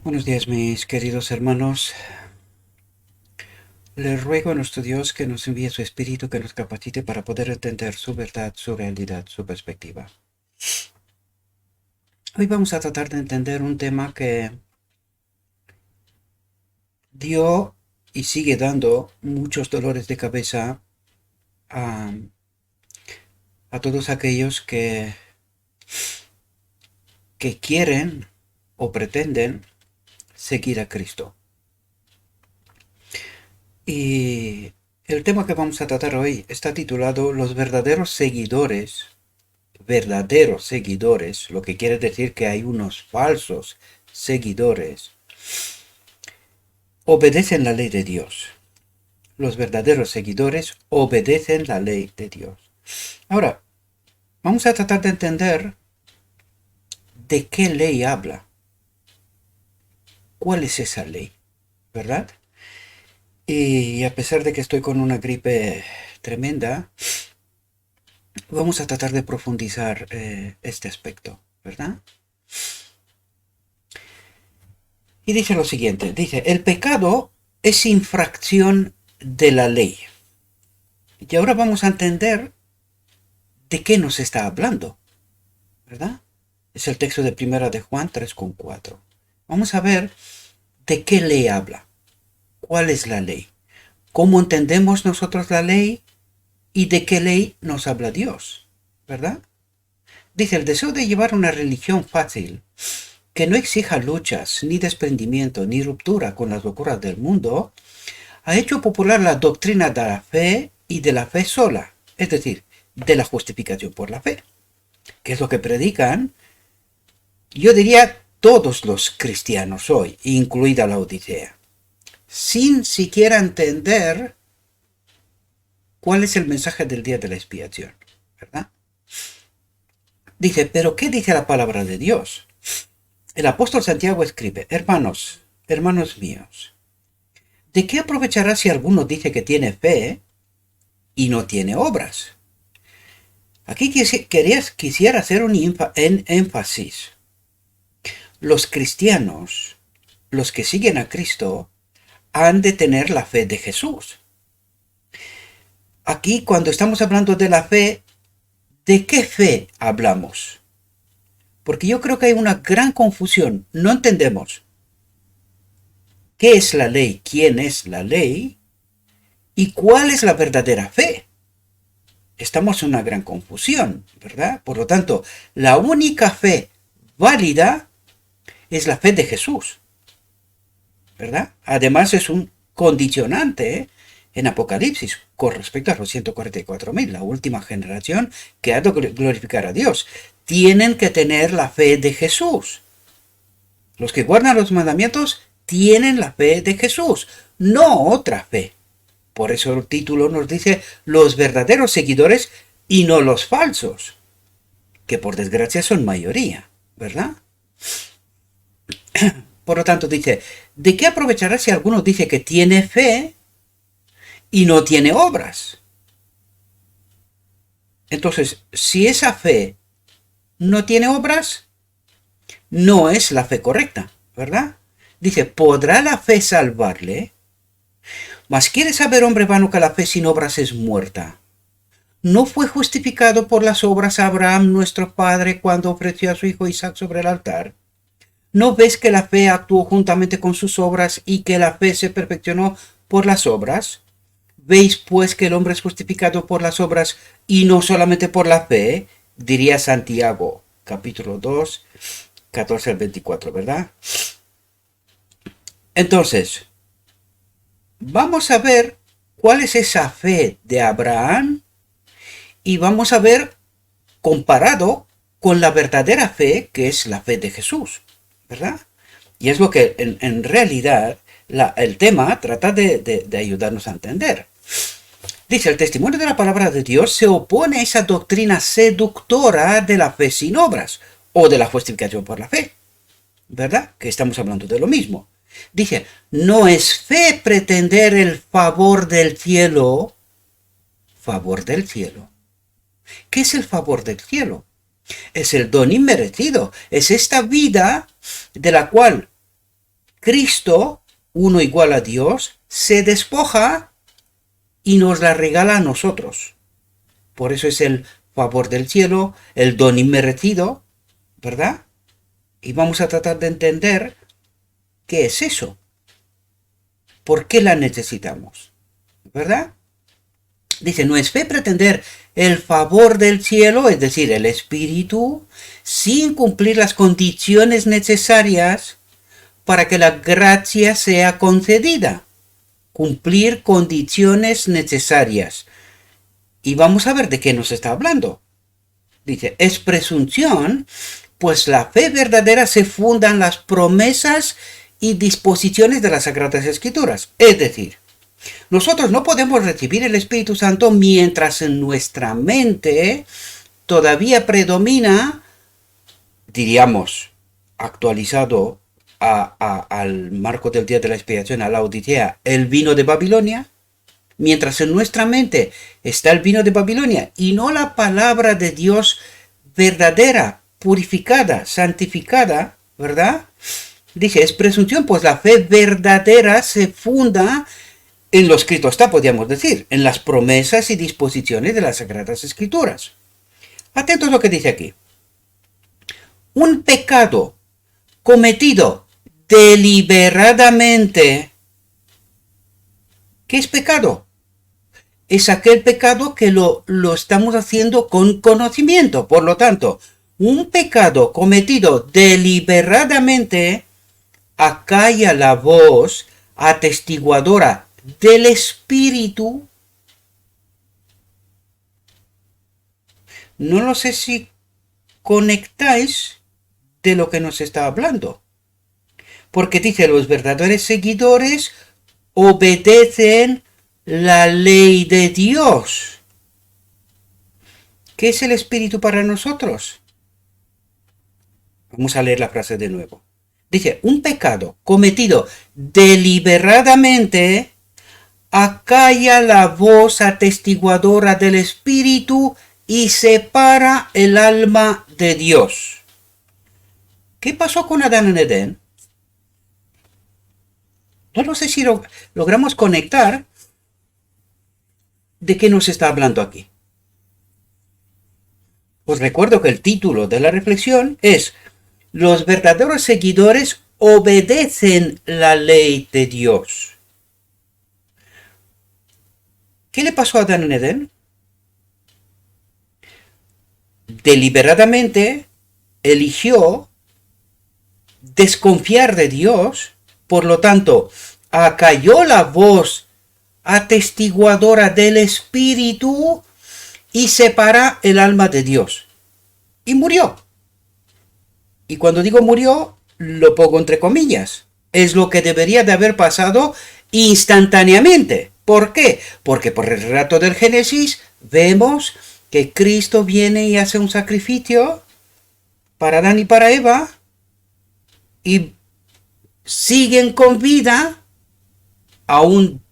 Buenos días, mis queridos hermanos. Le ruego a nuestro Dios que nos envíe su Espíritu, que nos capacite para poder entender su verdad, su realidad, su perspectiva. Hoy vamos a tratar de entender un tema que dio y sigue dando muchos dolores de cabeza a, a todos aquellos que quieren o pretenden seguir a Cristo. Y el tema que vamos a tratar hoy está titulado Los verdaderos seguidores, lo que quiere decir que hay unos falsos seguidores, obedecen la ley de Dios. Los verdaderos seguidores obedecen la ley de Dios. Ahora, vamos a tratar de entender de qué ley habla. ¿Cuál es esa ley? ¿Verdad? Y a pesar de que estoy con una gripe tremenda, vamos a tratar de profundizar este aspecto, ¿verdad? Y dice lo siguiente, dice, el pecado es infracción de la ley. Y ahora vamos a entender de qué nos está hablando, ¿verdad? Es el texto de Primera de Juan 3,4. Vamos a ver de qué ley habla, cuál es la ley, cómo entendemos nosotros la ley y de qué ley nos habla Dios, ¿verdad? Dice, el deseo de llevar una religión fácil, que no exija luchas, ni desprendimiento, ni ruptura con las locuras del mundo, ha hecho popular la doctrina de la fe y de la fe sola, es decir, de la justificación por la fe, que es lo que predican, yo diría, todos los cristianos hoy, incluida la Odisea, sin siquiera entender cuál es el mensaje del día de la expiación, ¿verdad? Dice, pero ¿qué dice la palabra de Dios? El apóstol Santiago escribe, hermanos míos, ¿de qué aprovechará si alguno dice que tiene fe y no tiene obras? Aquí quisiera hacer un énfasis. Los cristianos, los que siguen a Cristo, han de tener la fe de Jesús. Aquí, cuando estamos hablando de la fe, ¿de qué fe hablamos? Porque yo creo que hay una gran confusión. No entendemos qué es la ley, quién es la ley y cuál es la verdadera fe. Estamos en una gran confusión, ¿verdad? Por lo tanto, la única fe válida es la fe de Jesús, ¿verdad? Además es un condicionante en Apocalipsis con respecto a los 144.000, la última generación que ha de glorificar a Dios. Tienen que tener la fe de Jesús. Los que guardan los mandamientos tienen la fe de Jesús, no otra fe. Por eso el título nos dice los verdaderos seguidores y no los falsos, que por desgracia son mayoría, ¿verdad? Por lo tanto dice, ¿de qué aprovechará si alguno dice que tiene fe y no tiene obras? Entonces, si esa fe no tiene obras, no es la fe correcta, ¿verdad? Dice, ¿podrá la fe salvarle? Mas quiere saber, hombre vano, que la fe sin obras es muerta. ¿No fue justificado por las obras Abraham, nuestro padre, cuando ofreció a su hijo Isaac sobre el altar? ¿No ves que la fe actuó juntamente con sus obras y que la fe se perfeccionó por las obras? ¿Veis pues que el hombre es justificado por las obras y no solamente por la fe? Diría Santiago, capítulo 2, 14 al 24, ¿verdad? Entonces, vamos a ver cuál es esa fe de Abraham y vamos a ver comparado con la verdadera fe que es la fe de Jesús, ¿verdad? Y es lo que en realidad el tema trata de ayudarnos a entender. Dice, el testimonio de la palabra de Dios se opone a esa doctrina seductora de la fe sin obras o de la justificación por la fe, ¿verdad? Que estamos hablando de lo mismo. Dice, no es fe pretender el favor del cielo. Favor del cielo. ¿Qué es el favor del cielo? Es el don inmerecido. Es esta vida de la cual Cristo, uno igual a Dios, se despoja y nos la regala a nosotros. Por eso es el favor del cielo, el don inmerecido, ¿verdad? Y vamos a tratar de entender qué es eso. ¿Por qué la necesitamos? ¿Verdad? Dice, no es fe pretender el favor del cielo, es decir, el Espíritu, sin cumplir las condiciones necesarias para que la gracia sea concedida. Cumplir condiciones necesarias. Y vamos a ver de qué nos está hablando. Dice, es presunción, pues la fe verdadera se funda en las promesas y disposiciones de las Sagradas Escrituras. Es decir, nosotros no podemos recibir el Espíritu Santo mientras en nuestra mente todavía predomina, diríamos, actualizado al marco del día de la expiación, a la Odisea, el vino de Babilonia. Mientras en nuestra mente está el vino de Babilonia y no la palabra de Dios verdadera, purificada, santificada, ¿verdad? Dice, es presunción, pues la fe verdadera se funda en lo escrito está, podríamos decir, en las promesas y disposiciones de las Sagradas Escrituras. Atentos a lo que dice aquí. Un pecado cometido deliberadamente. ¿Qué es pecado? Es aquel pecado que lo estamos haciendo con conocimiento. Por lo tanto, un pecado cometido deliberadamente acalla la voz atestiguadora del Espíritu. No lo sé si conectáis de lo que nos está hablando. Porque dice, los verdaderos seguidores obedecen la ley de Dios. ¿Qué es el Espíritu para nosotros? Vamos a leer la frase de nuevo. Dice, un pecado cometido deliberadamente acalla la voz atestiguadora del Espíritu y separa el alma de Dios. ¿Qué pasó con Adán en Edén? No sé si logramos conectar de qué nos está hablando aquí. Os recuerdo que el título de la reflexión es los verdaderos seguidores obedecen la ley de Dios. ¿Qué le pasó a Adán en Edén? Deliberadamente eligió desconfiar de Dios, por lo tanto, acalló la voz atestiguadora del Espíritu y separa el alma de Dios. Y murió. Y cuando digo murió, lo pongo entre comillas. Es lo que debería de haber pasado instantáneamente. ¿Por qué? Porque por el relato del Génesis vemos que Cristo viene y hace un sacrificio para Adán y para Eva y siguen con vida, aún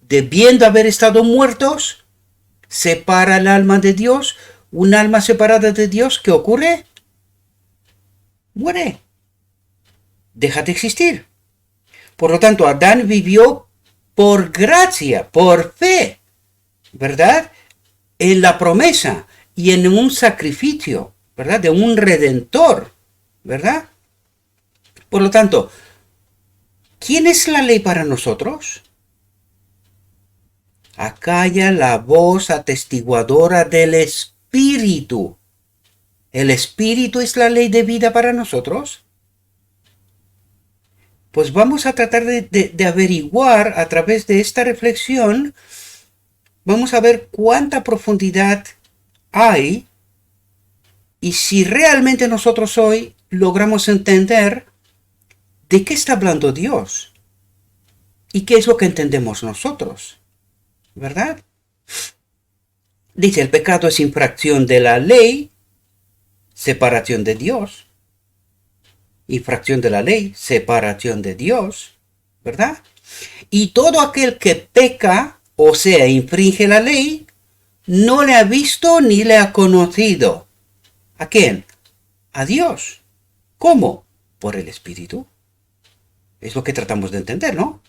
debiendo haber estado muertos. Separa el alma de Dios. Un alma separada de Dios, ¿qué ocurre? Muere. Deja de existir. Por lo tanto, Adán vivió por gracia, por fe, ¿verdad? En la promesa y en un sacrificio, ¿verdad? De un redentor, ¿verdad? Por lo tanto, ¿quién es la ley para nosotros? Acalla la voz atestiguadora del Espíritu. ¿El Espíritu es la ley de vida para nosotros? Pues vamos a tratar de averiguar a través de esta reflexión, vamos a ver cuánta profundidad hay y si realmente nosotros hoy logramos entender de qué está hablando Dios y qué es lo que entendemos nosotros, ¿verdad? Dice, el pecado es infracción de la ley, separación de Dios. Infracción de la ley, separación de Dios, ¿verdad? Y todo aquel que peca, o sea, infringe la ley, no le ha visto ni le ha conocido. ¿A quién? A Dios. ¿Cómo? Por el Espíritu. Es lo que tratamos de entender, ¿no?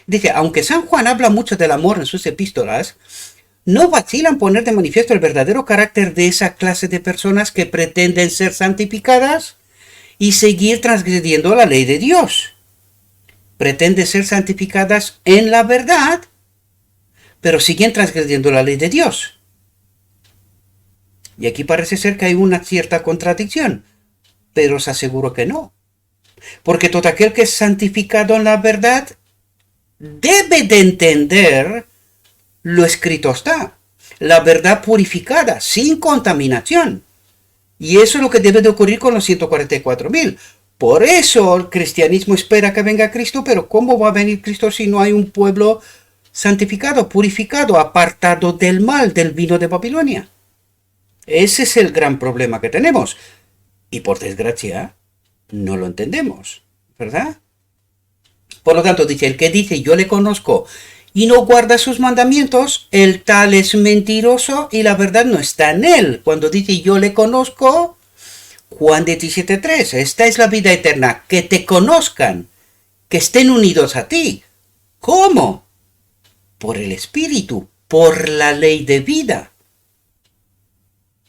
Dice, aunque San Juan habla mucho del amor en sus epístolas, no vacilan poner de manifiesto el verdadero carácter de esa clase de personas que pretenden ser santificadas y seguir transgrediendo la ley de Dios. Pretenden ser santificadas en la verdad, pero siguen transgrediendo la ley de Dios. Y aquí parece ser que hay una cierta contradicción, pero os aseguro que no. Porque todo aquel que es santificado en la verdad debe de entender lo escrito está. La verdad purificada, sin contaminación. Y eso es lo que debe de ocurrir con los 144.000. Por eso el cristianismo espera que venga Cristo, pero ¿cómo va a venir Cristo si no hay un pueblo santificado, purificado, apartado del mal, del vino de Babilonia? Ese es el gran problema que tenemos. Y por desgracia, no lo entendemos, ¿verdad? Por lo tanto, dice, el que dice yo le conozco y no guarda sus mandamientos, el tal es mentiroso y la verdad no está en él. Cuando dice yo le conozco, Juan 17:3, esta es la vida eterna, que te conozcan, que estén unidos a ti. ¿Cómo? Por el Espíritu, por la ley de vida.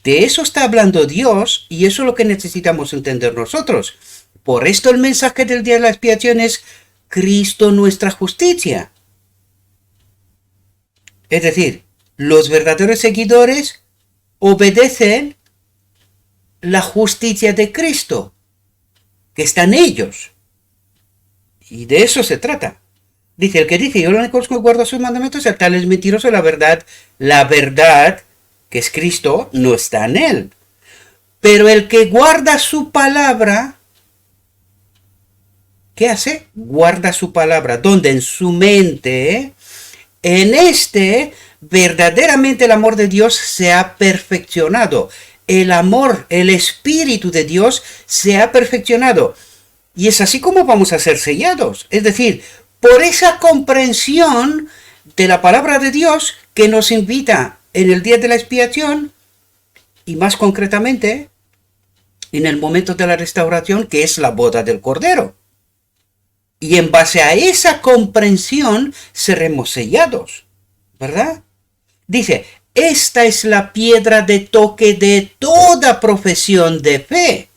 De eso está hablando Dios y eso es lo que necesitamos entender nosotros. Por esto el mensaje del día de la expiación es Cristo nuestra justicia. Es decir, los verdaderos seguidores obedecen la justicia de Cristo, que está en ellos. Y de eso se trata. Dice, el que dice, yo lo conozco y guardo sus mandamientos, el tal es mentiroso, la verdad, que es Cristo, no está en él. Pero el que guarda su palabra, ¿qué hace? Guarda su palabra. ¿Dónde? En su mente. En este, verdaderamente el amor de Dios se ha perfeccionado. El amor, el Espíritu de Dios se ha perfeccionado. Y es así como vamos a ser sellados. Es decir, por esa comprensión de la palabra de Dios que nos invita en el día de la expiación y más concretamente en el momento de la restauración, que es la boda del Cordero. Y en base a esa comprensión seremos sellados, ¿verdad? Dice, esta es la piedra de toque de toda profesión de fe.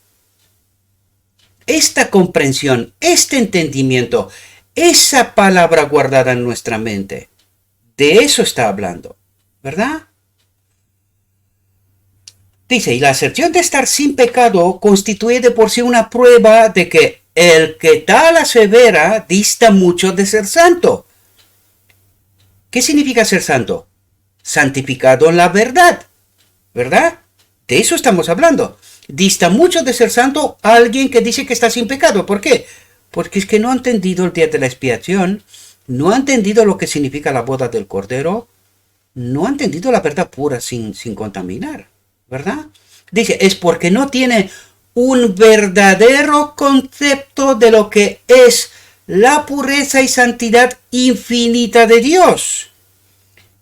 Esta comprensión, este entendimiento, esa palabra guardada en nuestra mente, de eso está hablando, ¿verdad? Dice, y la aserción de estar sin pecado constituye de por sí una prueba de que el que tal asevera dista mucho de ser santo. ¿Qué significa ser santo? Santificado en la verdad, ¿verdad? De eso estamos hablando. Dista mucho de ser santo alguien que dice que está sin pecado. ¿Por qué? Porque es que no ha entendido el día de la expiación, no ha entendido lo que significa la boda del Cordero, no ha entendido la verdad pura sin contaminar, ¿verdad? Dice, es porque no tiene un verdadero concepto de lo que es la pureza y santidad infinita de Dios.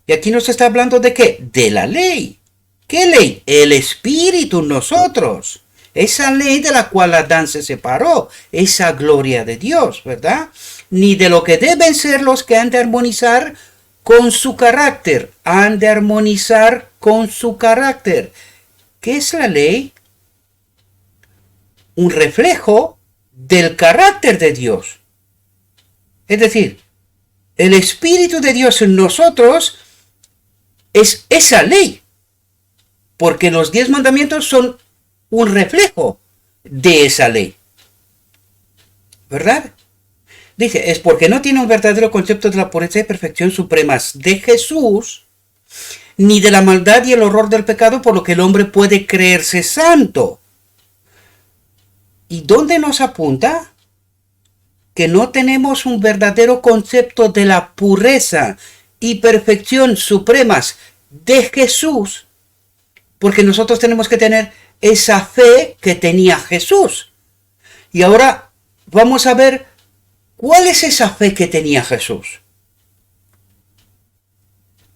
Y aquí nos está hablando de ¿qué? De la ley. ¿Qué ley? El Espíritu en nosotros. Esa ley de la cual Adán se separó. Esa gloria de Dios, ¿verdad? Ni de lo que deben ser los que han de armonizar con su carácter. Han de armonizar con su carácter. ¿Qué es la ley? Un reflejo del carácter de Dios. Es decir, el Espíritu de Dios en nosotros es esa ley. Porque los 10 mandamientos son un reflejo de esa ley. ¿Verdad? Dice, es porque no tiene un verdadero concepto de la pureza y perfección supremas de Jesús, ni de la maldad y el horror del pecado, por lo que el hombre puede creerse santo. ¿Y dónde nos apunta? Que no tenemos un verdadero concepto de la pureza y perfección supremas de Jesús, porque nosotros tenemos que tener esa fe que tenía Jesús. Y ahora vamos a ver cuál es esa fe que tenía Jesús.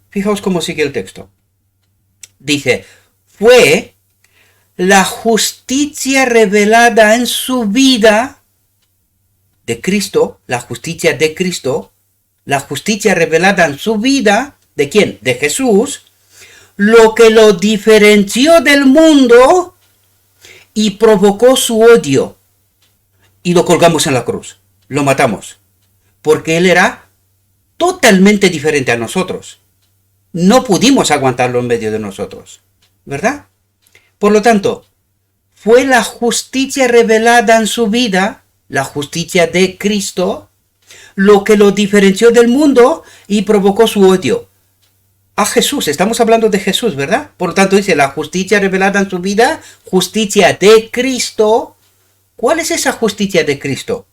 Fijaos cómo sigue el texto. Dice, fue la justicia revelada en su vida de Cristo, la justicia de Cristo, la justicia revelada en su vida, ¿de quién? De Jesús, lo que lo diferenció del mundo y provocó su odio. Y lo colgamos en la cruz, lo matamos, porque él era totalmente diferente a nosotros. No pudimos aguantarlo en medio de nosotros, ¿verdad? Por lo tanto, fue la justicia revelada en su vida, la justicia de Cristo, lo que lo diferenció del mundo y provocó su odio. A Jesús, estamos hablando de Jesús, ¿verdad? Por lo tanto dice, la justicia revelada en su vida, justicia de Cristo. ¿Cuál es esa justicia de Cristo?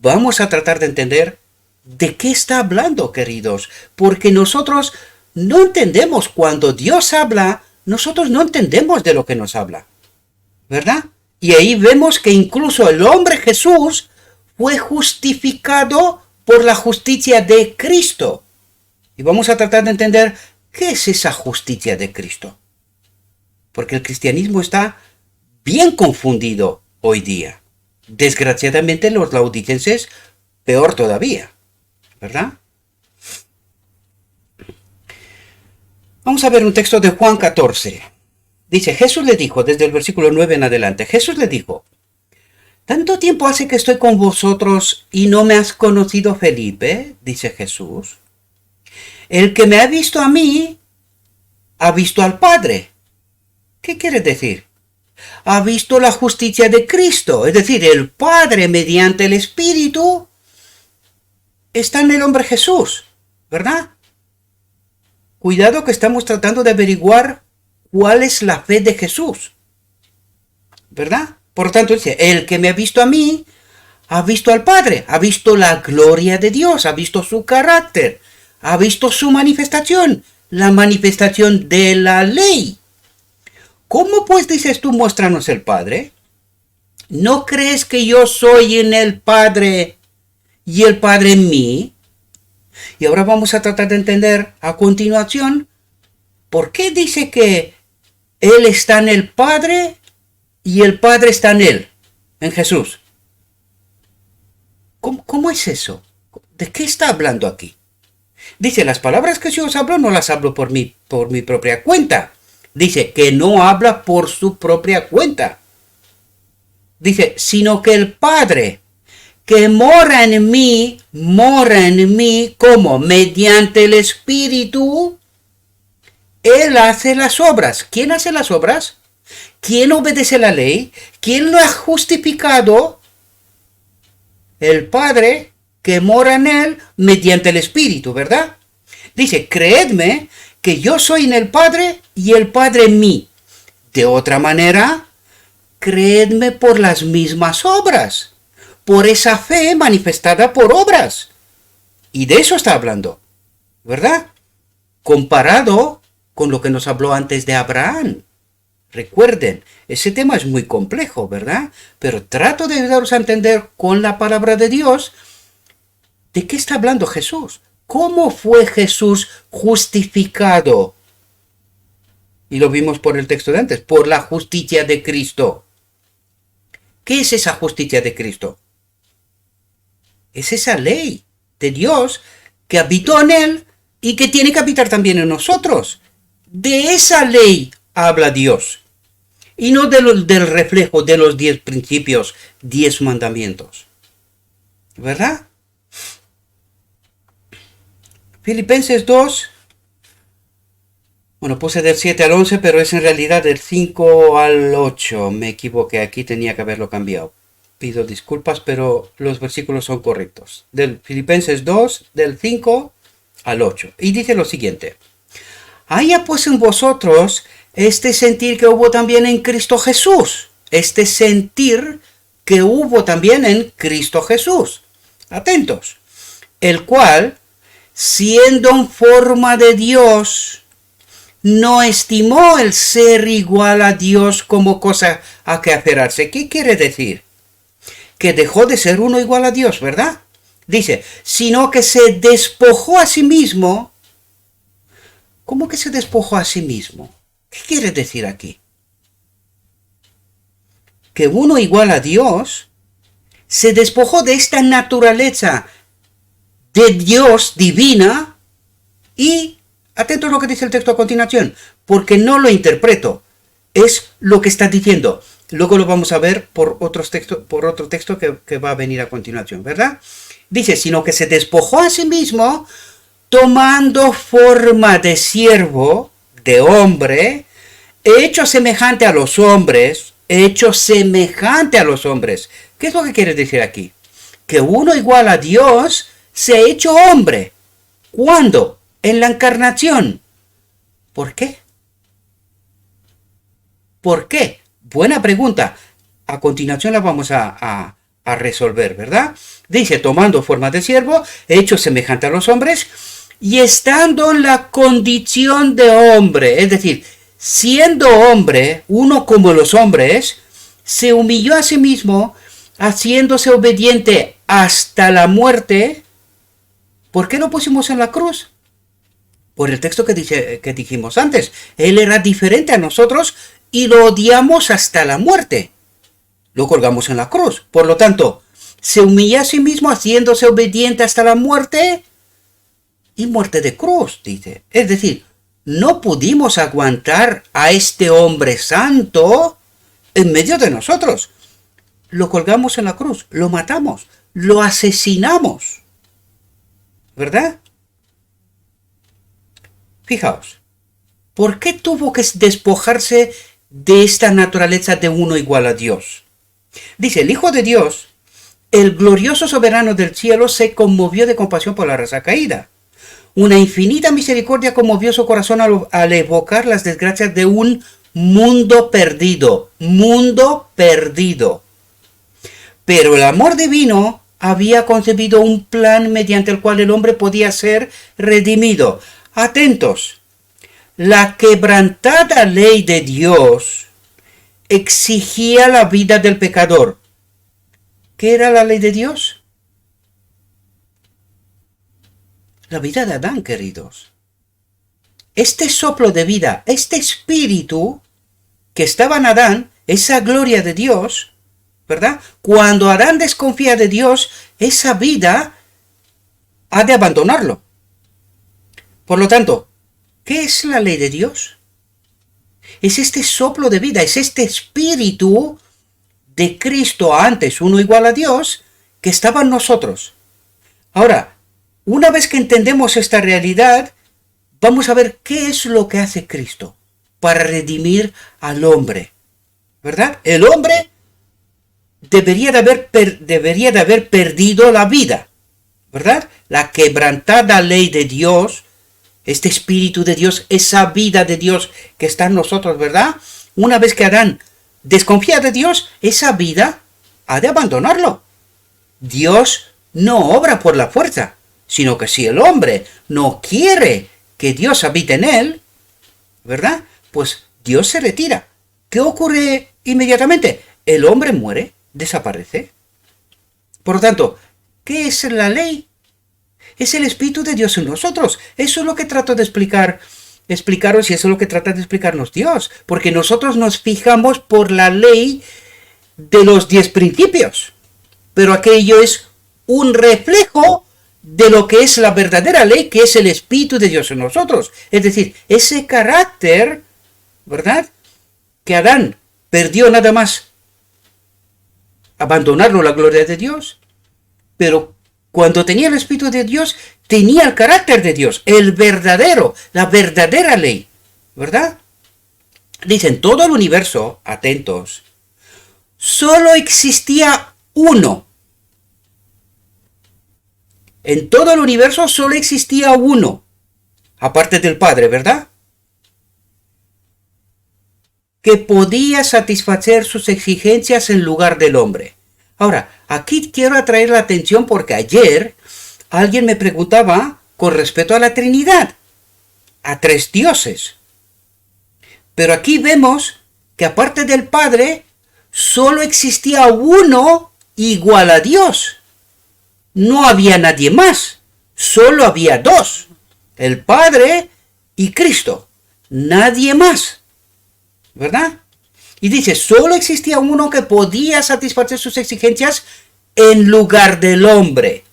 Vamos a tratar de entender de qué está hablando, queridos, porque nosotros no entendemos cuando Dios habla, nosotros no entendemos de lo que nos habla, ¿verdad? Y ahí vemos que incluso el hombre Jesús fue justificado por la justicia de Cristo. Y vamos a tratar de entender qué es esa justicia de Cristo. Porque el cristianismo está bien confundido hoy día. Desgraciadamente los laodicenses peor todavía, ¿verdad? Vamos a ver un texto de Juan 14. Dice, Jesús le dijo, desde el versículo 9 en adelante, Jesús le dijo, ¿tanto tiempo hace que estoy con vosotros y no me has conocido, Felipe? Dice Jesús. El que me ha visto a mí, ha visto al Padre. ¿Qué quiere decir? Ha visto la justicia de Cristo, es decir, el Padre mediante el Espíritu está en el hombre Jesús, ¿verdad? Cuidado que estamos tratando de averiguar cuál es la fe de Jesús, ¿verdad? Por lo tanto dice, el que me ha visto a mí, ha visto al Padre, ha visto la gloria de Dios, ha visto su carácter, ha visto su manifestación, la manifestación de la ley. ¿Cómo pues dices tú, muéstranos el Padre? ¿No crees que yo soy en el Padre y el Padre en mí? Y ahora vamos a tratar de entender a continuación por qué dice que Él está en el Padre y el Padre está en Él, en Jesús. ¿Cómo es eso? ¿De qué está hablando aquí? Dice, las palabras que yo os hablo no las hablo por mi propia cuenta. Dice que no habla por su propia cuenta. Dice, sino que el Padre que mora en mí, ¿cómo? Mediante el Espíritu, Él hace las obras. ¿Quién hace las obras? ¿Quién obedece la ley? ¿Quién lo ha justificado? El Padre que mora en Él mediante el Espíritu, ¿verdad? Dice, creedme que yo soy en el Padre y el Padre en mí. De otra manera, creedme por las mismas obras, por esa fe manifestada por obras. Y de eso está hablando, ¿verdad? Comparado con lo que nos habló antes de Abraham. Recuerden, ese tema es muy complejo, ¿verdad? Pero trato de ayudaros a entender con la palabra de Dios de qué está hablando Jesús. ¿Cómo fue Jesús justificado? Y lo vimos por el texto de antes, por la justicia de Cristo. ¿Qué es esa justicia de Cristo? Es esa ley de Dios que habitó en Él y que tiene que habitar también en nosotros. De esa ley habla Dios. Y no del reflejo de los 10 principios, 10 mandamientos. ¿Verdad? Filipenses 2, bueno, puse del 7 al 11, pero es en realidad del 5 al 8. Me equivoqué, aquí tenía que haberlo cambiado. Pido disculpas, pero los versículos son correctos. Del Filipenses 2, del 5 al 8. Y dice lo siguiente. Haya pues en vosotros este sentir que hubo también en Cristo Jesús. Este sentir que hubo también en Cristo Jesús. Atentos. El cual, siendo en forma de Dios, no estimó el ser igual a Dios como cosa a que aferrarse. ¿Qué quiere decir? Que dejó de ser uno igual a Dios, ¿verdad? Dice, sino que se despojó a sí mismo. ¿Cómo que se despojó a sí mismo? ¿Qué quiere decir aquí? Que uno igual a Dios se despojó de esta naturaleza de Dios divina y, atentos a lo que dice el texto a continuación, porque no lo interpreto, es lo que está diciendo. Luego lo vamos a ver por otro texto que va a venir a continuación, ¿verdad? Dice, sino que se despojó a sí mismo, tomando forma de siervo, de hombre, hecho semejante a los hombres, hecho semejante a los hombres. ¿Qué es lo que quiere decir aquí? Que uno igual a Dios se ha hecho hombre. ¿Cuándo? En la encarnación. ¿Por qué? ¿Por qué? Buena pregunta. A continuación la vamos a resolver, ¿verdad? Dice, tomando forma de siervo, hecho semejante a los hombres, y estando en la condición de hombre, es decir, siendo hombre, uno como los hombres, se humilló a sí mismo, haciéndose obediente hasta la muerte. ¿Por qué lo pusimos en la cruz? Por el texto que dijimos antes. Él era diferente a nosotros y lo odiamos hasta la muerte. Lo colgamos en la cruz. Por lo tanto, se humilla a sí mismo haciéndose obediente hasta la muerte y muerte de cruz, dice. Es decir, no pudimos aguantar a este hombre santo en medio de nosotros. Lo colgamos en la cruz, lo matamos, lo asesinamos. ¿Verdad? Fijaos, ¿por qué tuvo que despojarse de esta naturaleza de uno igual a Dios? Dice, el Hijo de Dios, el glorioso soberano del cielo, se conmovió de compasión por la raza caída. Una infinita misericordia conmovió su corazón al evocar las desgracias de un mundo perdido. Mundo perdido. Pero el amor divino había concebido un plan mediante el cual el hombre podía ser redimido. Atentos. La quebrantada ley de Dios exigía la vida del pecador. ¿Qué era la ley de Dios? La vida de Adán, queridos. Este soplo de vida, este espíritu que estaba en Adán, esa gloria de Dios, ¿verdad? Cuando Adán desconfía de Dios, esa vida ha de abandonarlo. Por lo tanto, ¿qué es la ley de Dios? Es este soplo de vida, es este espíritu de Cristo, antes uno igual a Dios, que estaba en nosotros. Ahora, una vez que entendemos esta realidad, vamos a ver qué es lo que hace Cristo para redimir al hombre, ¿verdad? El hombre debería de haber perdido la vida, ¿verdad? La quebrantada ley de Dios, este espíritu de Dios, esa vida de Dios que está en nosotros, ¿verdad? Una vez que Adán desconfía de Dios, esa vida ha de abandonarlo. Dios no obra por la fuerza, sino que si el hombre no quiere que Dios habite en él, ¿verdad? Pues Dios se retira. ¿Qué ocurre inmediatamente? El hombre muere, desaparece. Por lo tanto, ¿qué es la ley? Es el Espíritu de Dios en nosotros. Eso es lo que trato de explicaros y eso es lo que trata de explicarnos Dios. Porque nosotros nos fijamos por la ley de los 10 principios. Pero aquello es un reflejo de lo que es la verdadera ley, que es el Espíritu de Dios en nosotros. Es decir, ese carácter, ¿verdad?, que Adán perdió nada más abandonarlo la gloria de Dios, pero cuando tenía el Espíritu de Dios, tenía el carácter de Dios, el verdadero, la verdadera ley, ¿verdad? Dice, en todo el universo, atentos, solo existía uno. En todo el universo solo existía uno, aparte del Padre, ¿verdad?, que podía satisfacer sus exigencias en lugar del hombre. Ahora, aquí quiero atraer la atención porque ayer alguien me preguntaba con respecto a la Trinidad, a 3 dioses. Pero aquí vemos que aparte del Padre, solo existía uno igual a Dios. No había nadie más, solo había 2, el Padre y Cristo, nadie más, ¿verdad? Y dice, solo existía uno que podía satisfacer sus exigencias en lugar del hombre.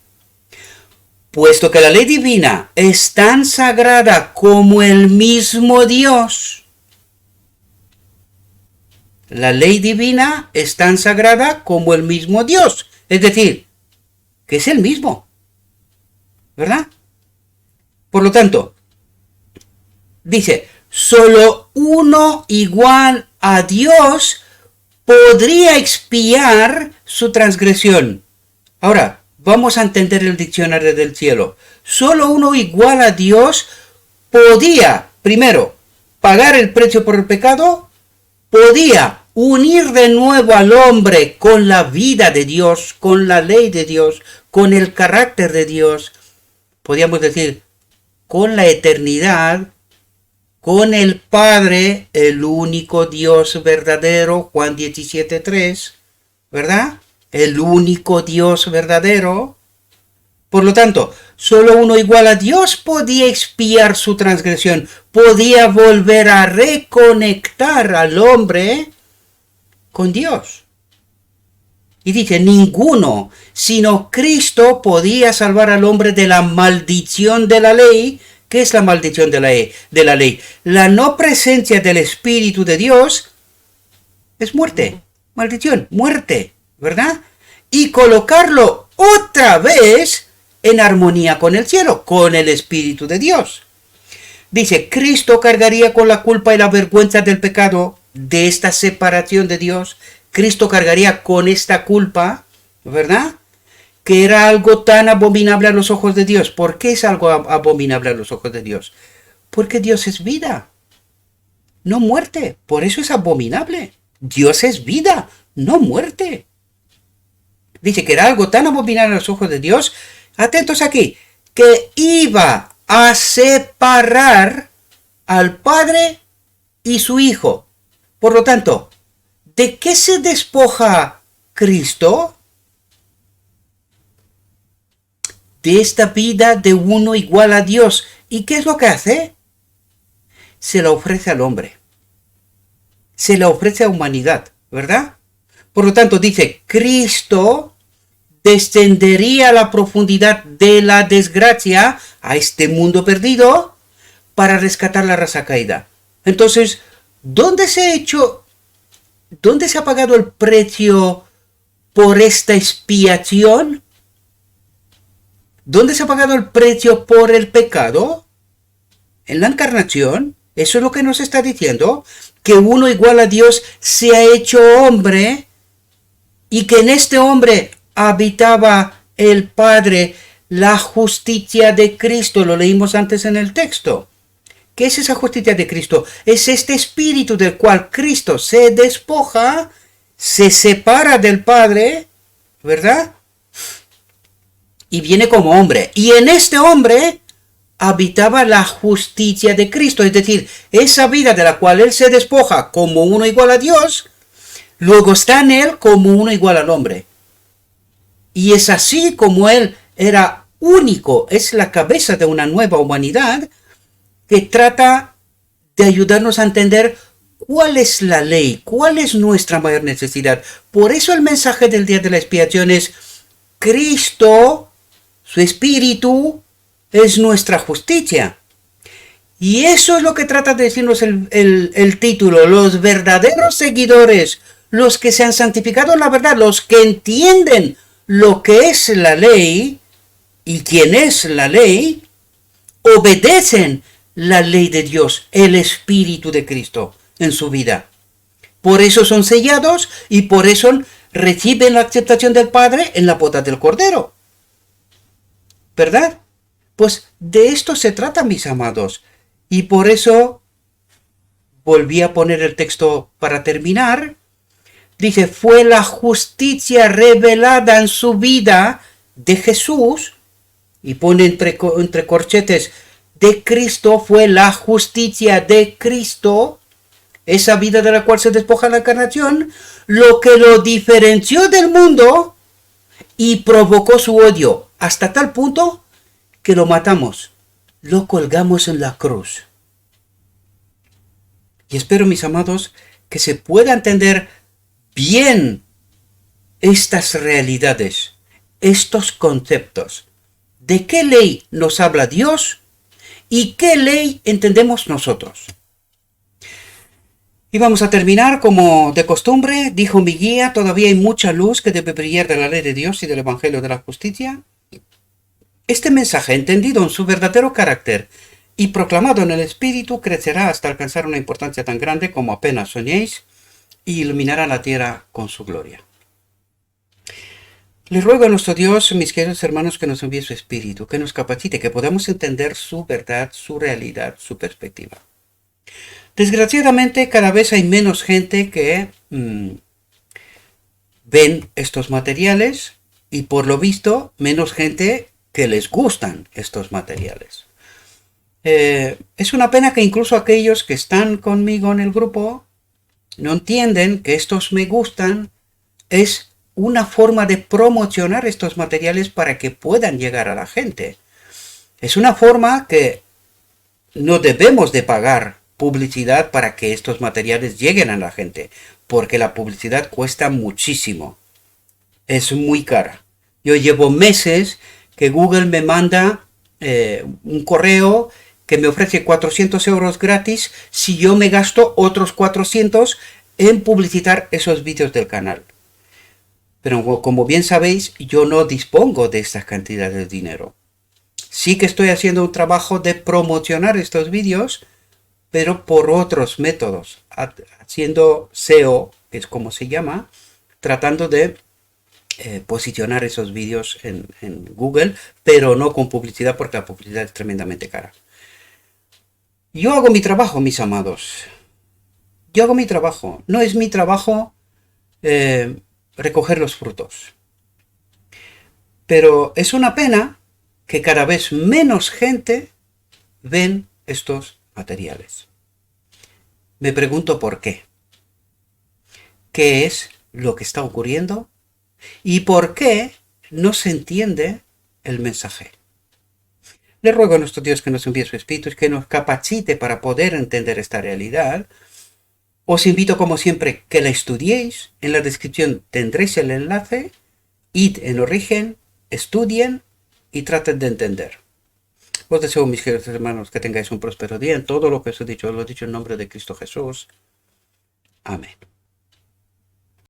Puesto que la ley divina es tan sagrada como el mismo Dios. La ley divina es tan sagrada como el mismo Dios. Es decir, que es el mismo. ¿Verdad? Por lo tanto, dice, solo uno igual a Dios podría expiar su transgresión. Ahora, vamos a entender el diccionario del cielo. Solo uno igual a Dios podía, primero, pagar el precio por el pecado, podía unir de nuevo al hombre con la vida de Dios, con la ley de Dios, con el carácter de Dios, podríamos decir, con la eternidad, con el Padre, el único Dios verdadero, Juan 17:3, ¿verdad? El único Dios verdadero. Por lo tanto, solo uno igual a Dios podía expiar su transgresión, podía volver a reconectar al hombre con Dios. Y dice, ninguno, sino Cristo podía salvar al hombre de la maldición de la ley. ¿Qué es la maldición de la ley? La no presencia del Espíritu de Dios es muerte, maldición, muerte, ¿verdad? Y colocarlo otra vez en armonía con el cielo, con el Espíritu de Dios. Dice, Cristo cargaría con la culpa y la vergüenza del pecado, de esta separación de Dios. Cristo cargaría con esta culpa, ¿verdad? Que era algo tan abominable a los ojos de Dios. ¿Por qué es algo abominable a los ojos de Dios? Porque Dios es vida, no muerte. Por eso es abominable. Dios es vida, no muerte. Dice que era algo tan abominable a los ojos de Dios, atentos aquí, que iba a separar al Padre y su Hijo. Por lo tanto, ¿de qué se despoja Cristo? De esta vida de uno igual a Dios. ¿Y qué es lo que hace? Se la ofrece al hombre. Se la ofrece a humanidad, ¿verdad? Por lo tanto, dice, Cristo descendería a la profundidad de la desgracia, a este mundo perdido, para rescatar la raza caída. Entonces, ¿dónde se ha pagado el precio por esta expiación? ¿Dónde se ha pagado el precio por el pecado? En la encarnación. Eso es lo que nos está diciendo, que uno igual a Dios se ha hecho hombre y que en este hombre habitaba el Padre, la justicia de Cristo. Lo leímos antes en el texto. ¿Qué es esa justicia de Cristo? Es este espíritu del cual Cristo se despoja, se separa del Padre, ¿verdad? Y viene como hombre. Y en este hombre habitaba la justicia de Cristo, es decir, esa vida de la cual él se despoja como uno igual a Dios, luego está en él como uno igual al hombre. Y es así como él era único, es la cabeza de una nueva humanidad que trata de ayudarnos a entender cuál es la ley, cuál es nuestra mayor necesidad. Por eso el mensaje del día de la expiación es Cristo, su espíritu, es nuestra justicia. Y eso es lo que trata de decirnos el título. Los verdaderos seguidores, los que se han santificado en la verdad, los que entienden lo que es la ley y quién es la ley, obedecen la ley de Dios, el Espíritu de Cristo en su vida. Por eso son sellados y por eso reciben la aceptación del Padre en la boda del Cordero. ¿Verdad? Pues de esto se trata, mis amados. Y por eso volví a poner el texto para terminar. Dice, fue la justicia revelada en su vida de Jesús. Y pone entre corchetes, de Cristo, fue la justicia de Cristo. Esa vida de la cual se despoja la encarnación, lo que lo diferenció del mundo y provocó su odio hasta tal punto que lo matamos, lo colgamos en la cruz. Y espero, mis amados, que se pueda entender bien estas realidades. estos conceptos. ¿De qué ley nos habla Dios y qué ley entendemos nosotros? Y vamos a terminar como de costumbre. Dijo mi guía, todavía hay mucha luz que debe brillar de la ley de Dios y del Evangelio de la Justicia. Este mensaje, entendido en su verdadero carácter y proclamado en el Espíritu, crecerá hasta alcanzar una importancia tan grande como apenas soñéis y iluminará la tierra con su gloria. Les ruego a nuestro Dios, mis queridos hermanos, que nos envíe su Espíritu, que nos capacite, que podamos entender su verdad, su realidad, su perspectiva. Desgraciadamente, cada vez hay menos gente que ven estos materiales y, por lo visto, menos gente que les gustan estos materiales. Es una pena que incluso aquellos que están conmigo en el grupo no entienden que estos me gustan es una forma de promocionar estos materiales para que puedan llegar a la gente. Es una forma que no debemos de pagar publicidad para que estos materiales lleguen a la gente, porque la publicidad cuesta muchísimo. Es muy cara. Yo llevo meses que Google me manda un correo que me ofrece 400 euros gratis si yo me gasto otros 400 en publicitar esos vídeos del canal. Pero como bien sabéis, yo no dispongo de estas cantidades de dinero. Sí que estoy haciendo un trabajo de promocionar estos vídeos, pero por otros métodos, haciendo SEO, que es como se llama, tratando de posicionar esos vídeos en Google, pero no con publicidad, porque la publicidad es tremendamente cara. Yo hago mi trabajo, mis amados. Yo hago mi trabajo. No es mi trabajo recoger los frutos. Pero es una pena que cada vez menos gente ven estos materiales. Me pregunto por qué. ¿Qué es lo que está ocurriendo? ¿Y por qué no se entiende el mensaje? Le ruego a nuestro Dios que nos envíe su Espíritu y que nos capacite para poder entender esta realidad. Os invito, como siempre, que la estudiéis. En la descripción tendréis el enlace. Id en origen, estudien y traten de entender. Os deseo, mis queridos hermanos, que tengáis un próspero día en todo lo que os he dicho. Lo he dicho en nombre de Cristo Jesús. Amén.